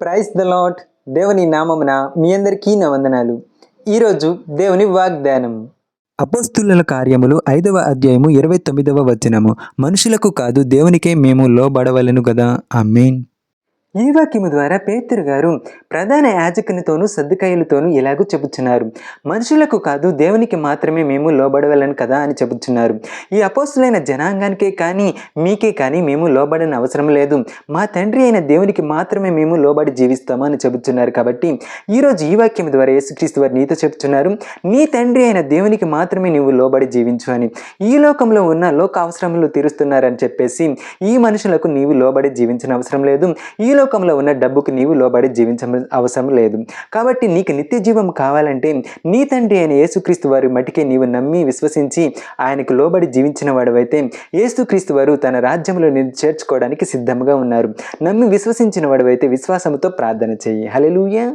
Praise the lord. దేవుని నామమున మీ అందరికీ నా వందనాలు. ఈరోజు దేవుని వాగ్దానం అపోస్తుల కార్యములు 5వ అధ్యాయము 29వ వచనము. మనుషులకు కాదు దేవునికే మేము లోబడవలెను గదా. ఆమేన్. ఈ వాక్యము ద్వారా పేతురు గారు ప్రధాన యాజకునితోనూ సద్దుకాయులతోనూ ఇలాగూ చెబుతున్నారు. మనుషులకు కాదు దేవునికి మాత్రమే మేము లోబడవలను కదా అని చెబుతున్నారు. ఈ అపోస్తులైన జనాంగానికే కానీ మీకే కానీ మేము లోబడని అవసరం లేదు. మా తండ్రి అయిన దేవునికి మాత్రమే మేము లోబడి జీవిస్తాము అని చెబుతున్నారు. కాబట్టి ఈరోజు ఈ వాక్యం ద్వారా యేసుక్రీస్తు వారు నీతో చెబుతున్నారు, నీ తండ్రి అయిన దేవునికి మాత్రమే నీవు లోబడి జీవించు అని. ఈ లోకంలో ఉన్న లోక అవసరములు తీరుస్తున్నారని చెప్పేసి ఈ మనుషులకు నీవు లోబడి జీవించిన అవసరం లేదు. ఈ లోకంలో ఉన్న డబ్బుకు నీవు లోబడి జీవించ అవసరం లేదు. కాబట్టి నీకు నిత్య జీవం కావాలంటే నీ తండ్రి అయిన యేసుక్రీస్తు వారి మటికే నీవు నమ్మి విశ్వసించి ఆయనకు లోబడి జీవించిన వాడవైతే యేసుక్రీస్తు వారు తన రాజ్యంలో నిన్ను చేర్చుకోవడానికి సిద్ధంగా ఉన్నారు. నమ్మి విశ్వసించిన వాడవైతే విశ్వాసంతో ప్రార్థన చెయ్యి. హల్లెలూయా.